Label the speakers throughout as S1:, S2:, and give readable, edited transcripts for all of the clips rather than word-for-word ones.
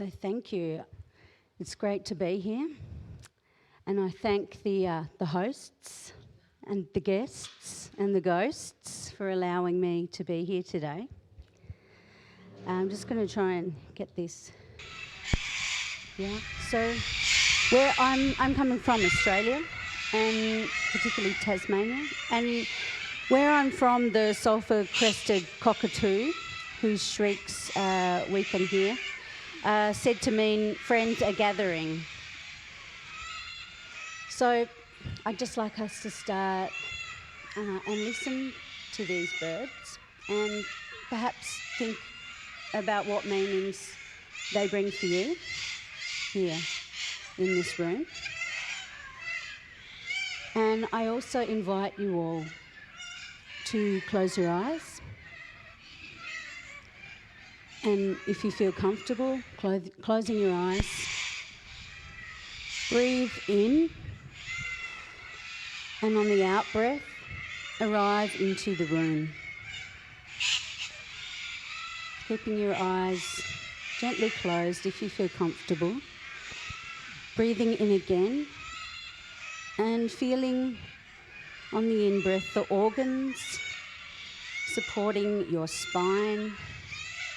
S1: So thank you. It's great to be here. And I thank the hosts and the guests and the ghosts for allowing me to be here today. I'm just going to try and get this. Yeah. So where I'm coming from, Australia, and particularly Tasmania, and where I'm from, the sulphur-crested cockatoo, whose shrieks we can hear, said to mean friends are gathering. So I'd just like us to start and listen to these birds and perhaps think about what meanings they bring for you here in this room. And I also invite you all to close your eyes. And if you feel comfortable closing your eyes, breathe in, and on the out-breath, arrive into the room. Keeping your eyes gently closed if you feel comfortable. Breathing in again, and feeling on the in-breath the organs supporting your spine.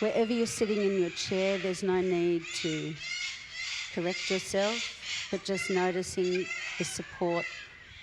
S1: Wherever you're sitting in your chair, there's no need to correct yourself, but just noticing the support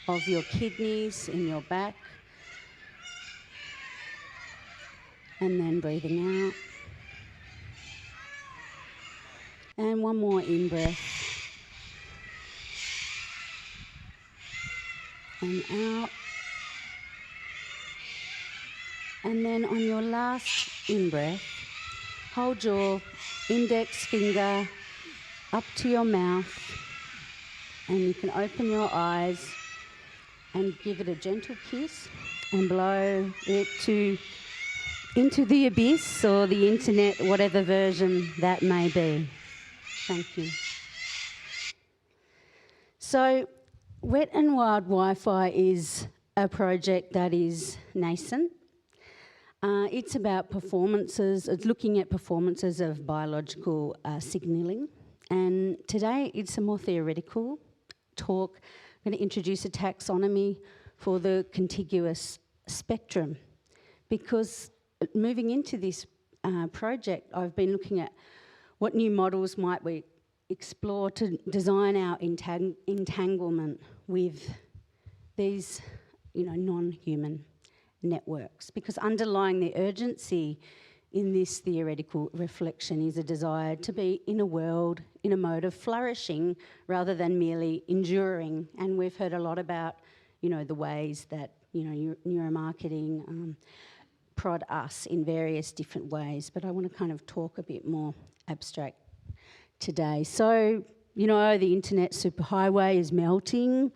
S1: of your kidneys in your back. And then breathing out. And one more in-breath. And out. And then on your last in-breath, hold your index finger up to your mouth, and you can open your eyes and give it a gentle kiss and blow it into the abyss or the internet, whatever version that may be. Thank you. So, Wet and Wild Wi-Fi is a project that is nascent. It's about performances, it's looking at performances of biological signalling. And today it's a more theoretical talk. I'm going to introduce a taxonomy for the contiguous spectrum. Because moving into this project, I've been looking at what new models might we explore to design our entanglement with these, non-human networks, because underlying the urgency in this theoretical reflection is a desire to be in a world, in a mode of flourishing rather than merely enduring. And we've heard a lot about, the ways that, neuromarketing prod us in various different ways, but I want to kind of talk a bit more abstract today. So, the internet superhighway is melting.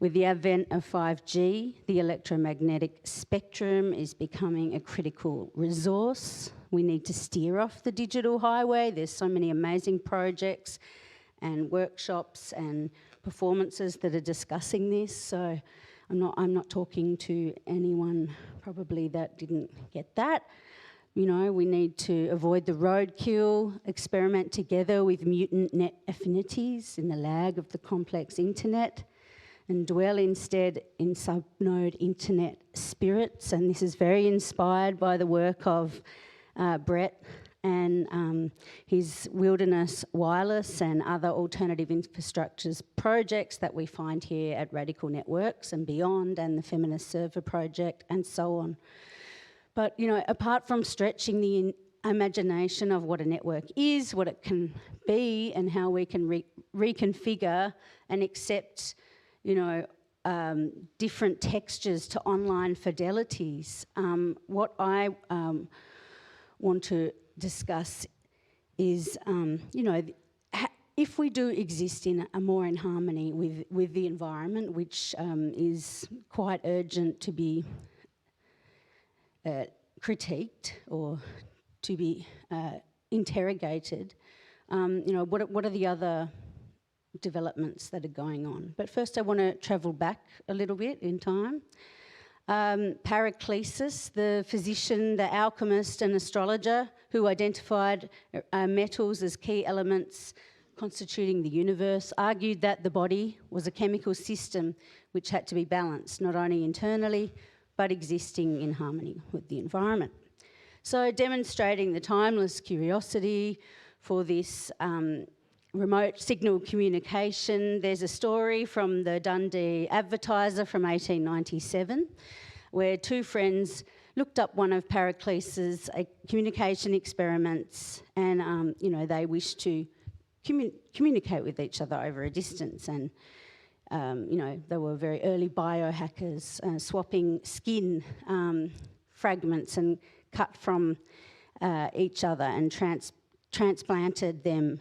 S1: With the advent of 5G, the electromagnetic spectrum is becoming a critical resource. We need to steer off the digital highway. There's so many amazing projects and workshops and performances that are discussing this. So I'm not talking to anyone probably that didn't get that. We need to avoid the roadkill, experiment together with mutant net affinities in the lag of the complex internet, and dwell instead in subnode internet spirits. And this is very inspired by the work of Brett and his Wilderness Wireless and other alternative infrastructures projects that we find here at Radical Networks and beyond, and the Feminist Server Project and so on. But, apart from stretching the imagination of what a network is, what it can be, and how we can reconfigure and accept different textures to online fidelities. What I want to discuss is, if we do exist in more in harmony with the environment, which is quite urgent to be critiqued or to be interrogated, what are the other developments that are going on? But first I want to travel back a little bit in time. Paracelsus, the physician, the alchemist and astrologer who identified metals as key elements constituting the universe, argued that the body was a chemical system which had to be balanced, not only internally, but existing in harmony with the environment. So demonstrating the timeless curiosity for this remote signal communication, there's a story from the Dundee Advertiser from 1897, where two friends looked up one of Paracelsus' communication experiments, and they wished to communicate with each other over a distance, and they were very early biohackers, swapping skin fragments and cut from each other and transplanted them,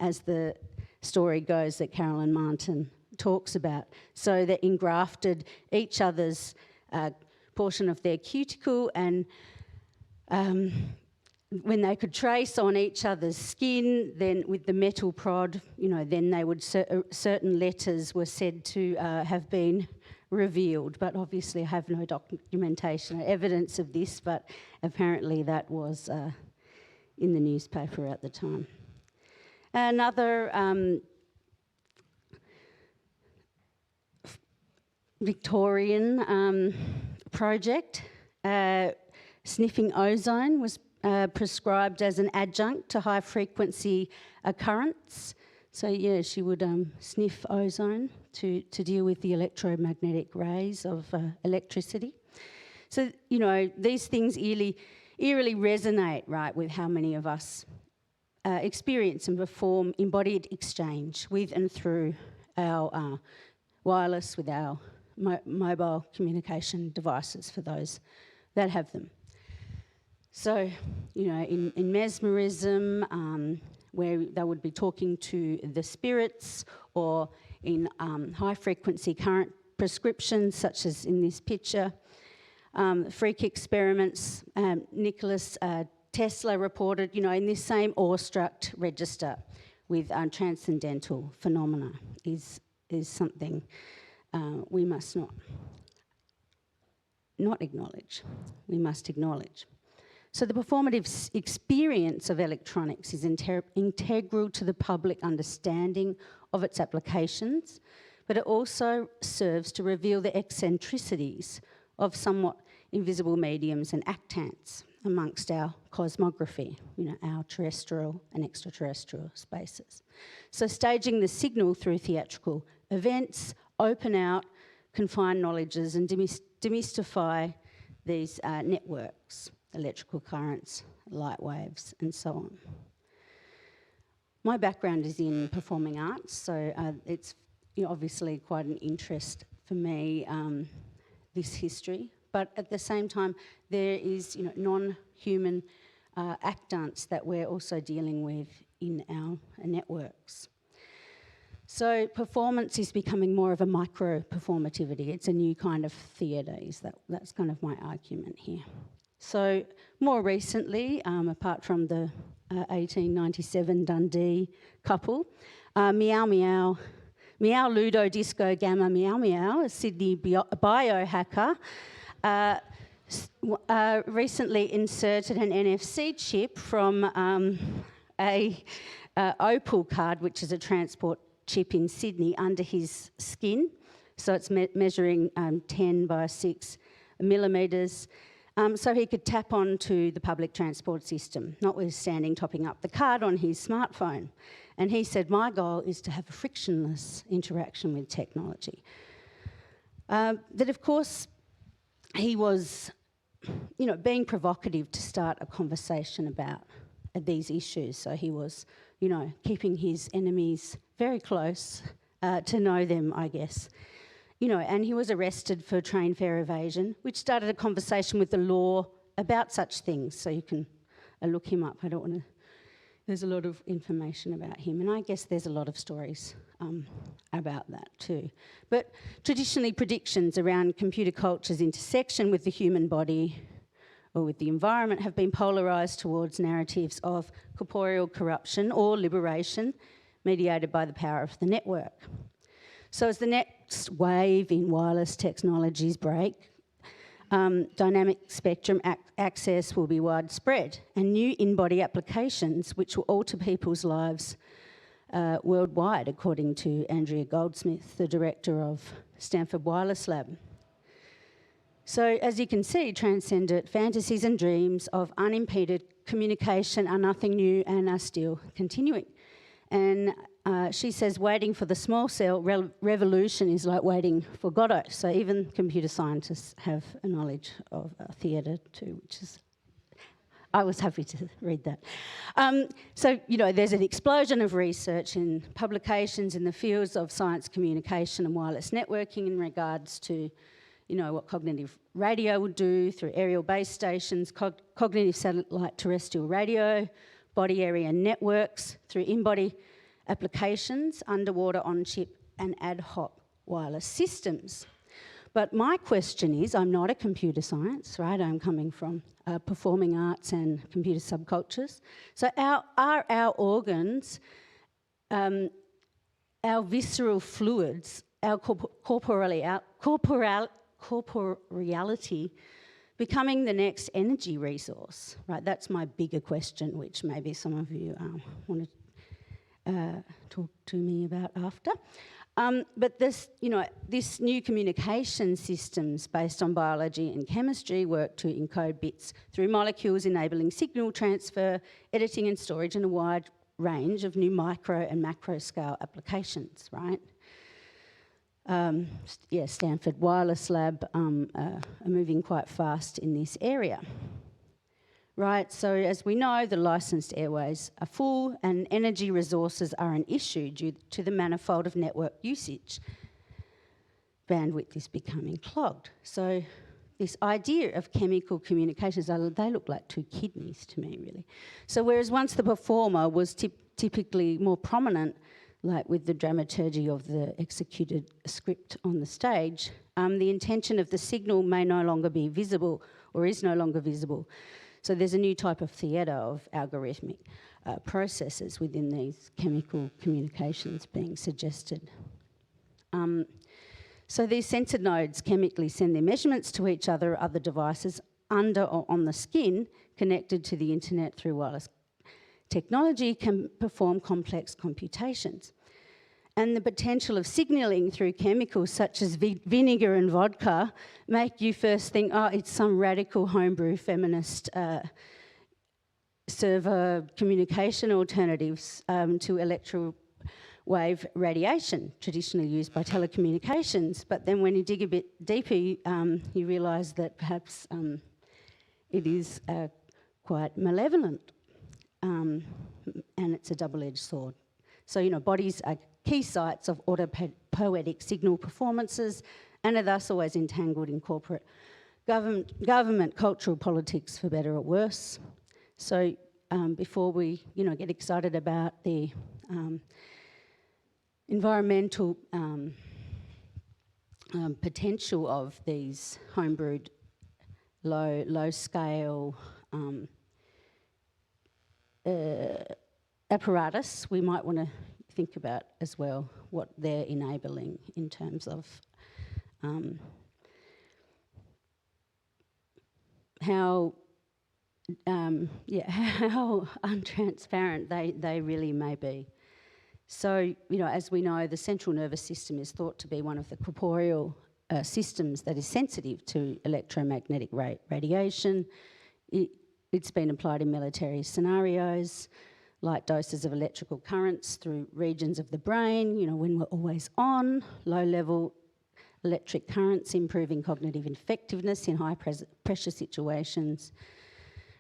S1: as the story goes that Carolyn Martin talks about, so that engrafted each other's portion of their cuticle, and when they could trace on each other's skin, then with the metal prod, then they would certain letters were said to have been revealed. But obviously I have no documentation or evidence of this, but apparently that was in the newspaper at the time. Another Victorian project, sniffing ozone, was prescribed as an adjunct to high-frequency occurrence. So, yeah, she would sniff ozone to deal with the electromagnetic rays of electricity. So, these things eerily resonate, right, with how many of us experience and perform embodied exchange with and through our wireless, with our mobile communication devices for those that have them. So, in mesmerism, where they would be talking to the spirits, or in high-frequency current prescriptions, such as in this picture. Freak experiments, Nicholas Tesla reported, in this same awestruck register with transcendental phenomena is something we must not acknowledge. We must acknowledge. So the performative experience of electronics is integral to the public understanding of its applications, but it also serves to reveal the eccentricities of somewhat invisible mediums and actants amongst our cosmography, our terrestrial and extraterrestrial spaces. So staging the signal through theatrical events, open out confined knowledges and demystify these networks, electrical currents, light waves, and so on. My background is in performing arts, so it's obviously quite an interest for me, this history. But at the same time, there is non-human actants that we're also dealing with in our networks. So performance is becoming more of a micro-performativity. It's a new kind of theatre. That's kind of my argument here. So more recently, apart from the 1897 Dundee couple, Meow Meow, Meow Ludo Disco Gamma Meow Meow, a Sydney biohacker, recently inserted an NFC chip from a Opal card, which is a transport chip in Sydney, under his skin. So it's measuring 10 by 6 millimetres. So he could tap onto the public transport system, notwithstanding topping up the card on his smartphone. And he said, my goal is to have a frictionless interaction with technology. That, of course, he was, being provocative to start a conversation about these issues. So he was, keeping his enemies very close to know them, I guess. And he was arrested for train fare evasion, which started a conversation with the law about such things. So you can look him up. I don't want to... There's a lot of information about him, and I guess there's a lot of stories about that too. But traditionally, predictions around computer culture's intersection with the human body or with the environment have been polarised towards narratives of corporeal corruption or liberation mediated by the power of the network. So as the next wave in wireless technologies break, dynamic spectrum access will be widespread, and new in-body applications which will alter people's lives worldwide, according to Andrea Goldsmith, the director of Stanford Wireless Lab. So, as you can see, transcendent fantasies and dreams of unimpeded communication are nothing new and are still continuing. And she says waiting for the small cell revolution is like waiting for Godot. So even computer scientists have a knowledge of theatre too, which is, I was happy to read that. So, you know, there's an explosion of research and publications in the fields of science communication and wireless networking in regards to, you know, what cognitive radio would do through aerial base stations, cognitive satellite terrestrial radio, body area networks, through in-body applications, underwater, on-chip and ad hoc wireless systems. But my question is, I'm not a computer science, right? I'm coming from performing arts and computer subcultures. So are our organs, our visceral fluids, our corporeality becoming the next energy resource, right? That's my bigger question, which maybe some of you want to talk to me about after. But this, you know, this new communication systems based on biology and chemistry work to encode bits through molecules, enabling signal transfer, editing and storage in a wide range of new micro and macro scale applications, right? Stanford Wireless Lab are moving quite fast in this area. Right, so as we know, the licensed airways are full and energy resources are an issue due to the manifold of network usage. Bandwidth is becoming clogged. So this idea of chemical communications, they look like two kidneys to me, really. So whereas once the performer was typically more prominent, like with the dramaturgy of the executed script on the stage, the intention of the signal may no longer be visible or is no longer visible. So there's a new type of theatre of algorithmic processes within these chemical communications being suggested. So these sensor nodes chemically send their measurements to each other or other devices under or on the skin connected to the internet through wireless technology can perform complex computations. And the potential of signalling through chemicals such as vinegar and vodka make you first think, oh, it's some radical homebrew feminist server communication alternatives to electrowave radiation, traditionally used by telecommunications. But then when you dig a bit deeper, you realise that perhaps it is quite malevolent and it's a double-edged sword. So, you know, bodies are key sites of autopoietic signal performances and are thus always entangled in corporate government, cultural politics, for better or worse. So before we, you know, get excited about the environmental potential of these homebrewed, low-scale apparatus, we might want to think about as well what they're enabling in terms of how untransparent they really may be. So, you know, as we know, the central nervous system is thought to be one of the corporeal systems that is sensitive to electromagnetic radiation. It's been applied in military scenarios, like doses of electrical currents through regions of the brain, you know, when we're always on, low-level electric currents improving cognitive effectiveness in high-pressure situations,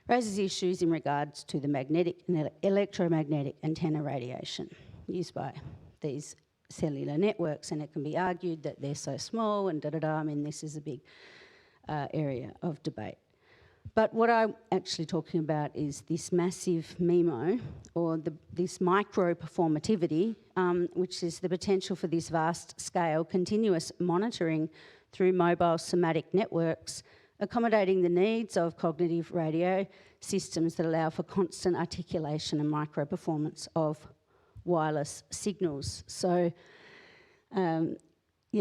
S1: raises issues in regards to the magnetic and electromagnetic antenna radiation used by these cellular networks, and it can be argued that they're so small and I mean, this is a big area of debate. But what I'm actually talking about is this massive MIMO, or this micro-performativity, which is the potential for this vast-scale continuous monitoring through mobile somatic networks, accommodating the needs of cognitive radio systems that allow for constant articulation and micro-performance of wireless signals. So,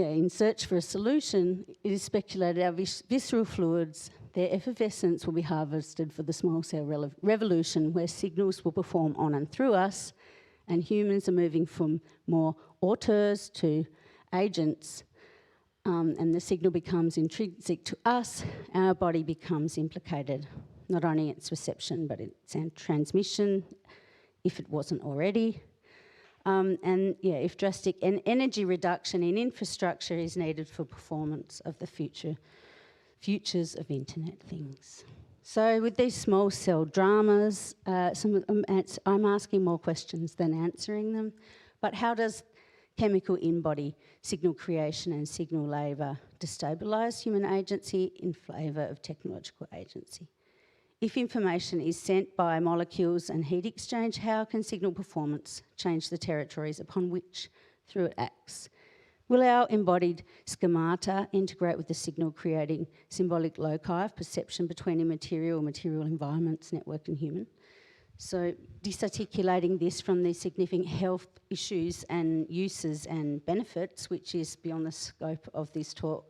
S1: in search for a solution, it is speculated our visceral fluids, their effervescence will be harvested for the small cell revolution, where signals will perform on and through us, and humans are moving from more auteurs to agents, and the signal becomes intrinsic to us, our body becomes implicated, not only its reception, but its transmission, if it wasn't already. If drastic energy reduction in infrastructure is needed for performance of the futures of Internet things. So with these small cell dramas, I'm asking more questions than answering them, but how does chemical in-body signal creation and signal labour destabilise human agency in favour of technological agency? If information is sent by molecules and heat exchange, how can signal performance change the territories upon which through it acts? Will our embodied schemata integrate with the signal, creating symbolic loci of perception between immaterial and material environments, network and human? So disarticulating this from the significant health issues and uses and benefits, which is beyond the scope of this talk,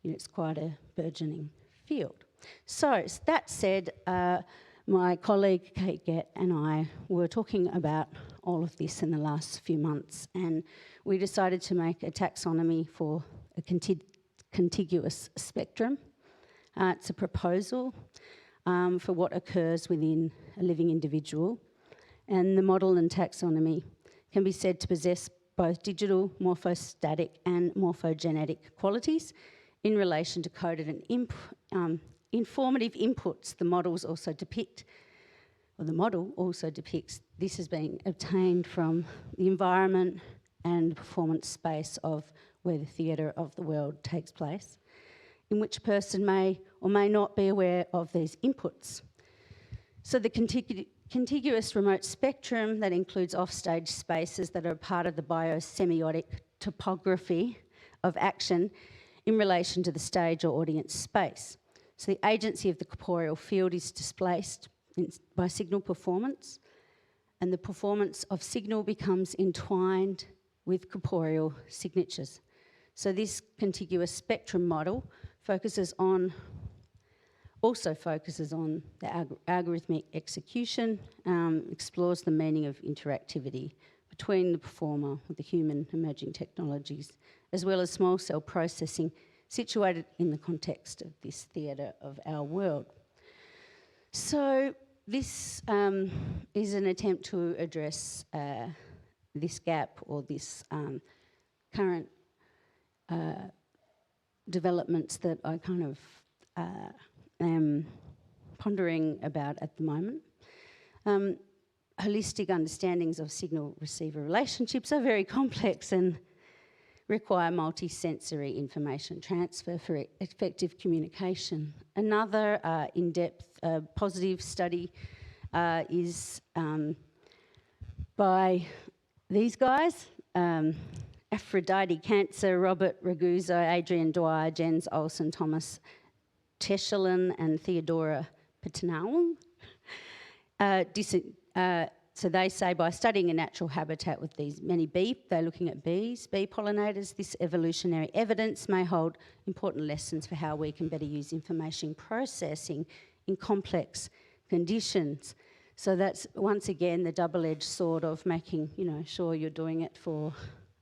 S1: it's quite a burgeoning field. So that said, my colleague Kate Gett and I were talking about all of this in the last few months, and we decided to make a taxonomy for a contiguous spectrum. It's a proposal for what occurs within a living individual, and the model and taxonomy can be said to possess both digital, morphostatic and morphogenetic qualities in relation to coded and informative inputs. The model also depicts this as being obtained from the environment and performance space of where the theatre of the world takes place, in which a person may or may not be aware of these inputs. So the contiguous remote spectrum that includes offstage spaces that are part of the biosemiotic topography of action in relation to the stage or audience space. So the agency of the corporeal field is displaced by signal performance, and the performance of signal becomes entwined with corporeal signatures. So this contiguous spectrum model also focuses on the algorithmic execution, explores the meaning of interactivity between the performer with the human emerging technologies, as well as small cell processing situated in the context of this theatre of our world. So this is an attempt to address this gap or this current developments that I kind of am pondering about at the moment. Holistic understandings of signal receiver relationships are very complex and require multi-sensory information transfer for effective communication. Another in-depth positive study is by these guys, Aphrodite Cancer, Robert Ragusa, Adrian Dwyer, Jens Olsen, Thomas Teschelen and Theodora Patanawal. So they say by studying a natural habitat with these many they're looking at bee pollinators, this evolutionary evidence may hold important lessons for how we can better use information processing in complex conditions. So that's once again the double-edged sword of making sure you're doing it for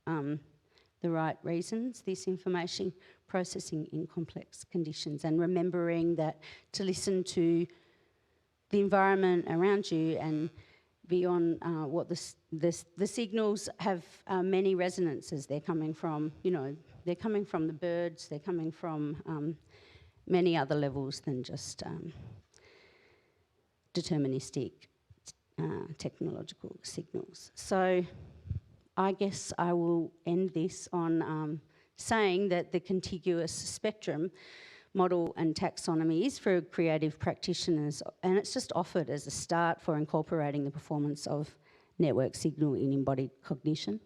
S1: the right reasons, this information processing in complex conditions, and remembering that to listen to the environment around you and beyond what the signals have many resonances. They're coming from, they're coming from the birds, they're coming from many other levels than just deterministic technological signals. So I guess I will end this on saying that the contiguous spectrum model and taxonomy is for creative practitioners, and it's just offered as a start for incorporating the performance of network signal in embodied cognition,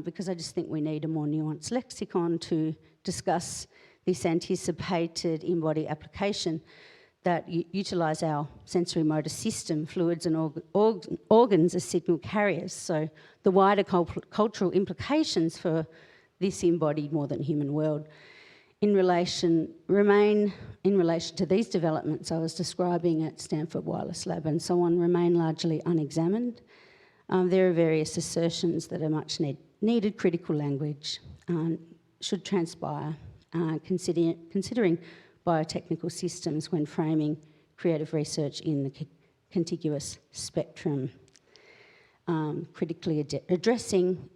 S1: because I just think we need a more nuanced lexicon to discuss this anticipated embodied application that utilise our sensory motor system, fluids and organs as signal carriers. So the wider cultural implications for this embodied more than human world. Remain in relation to these developments I was describing at Stanford Wireless Lab and so on, remain largely unexamined. There are various assertions that a much needed critical language should transpire, considering biotechnical systems when framing creative research in the contiguous spectrum, critically addressing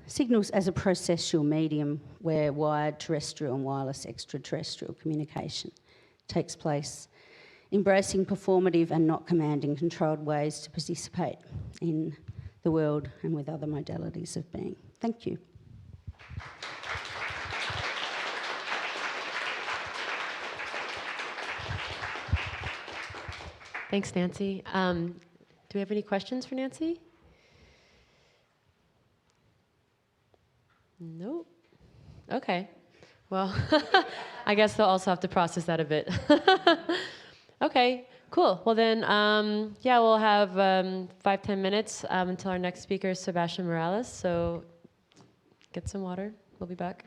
S1: signals as a processual medium where wired terrestrial and wireless extraterrestrial communication takes place, embracing performative and not commanding controlled ways to participate in the world and with other modalities of being. Thank you.
S2: Thanks, Nancy. Do we have any questions for Nancy? Nope. Okay. Well, I guess they'll also have to process that a bit. Okay, cool. Well then, yeah, we'll have 5-10 minutes until our next speaker is Sebastian Morales. So get some water. We'll be back.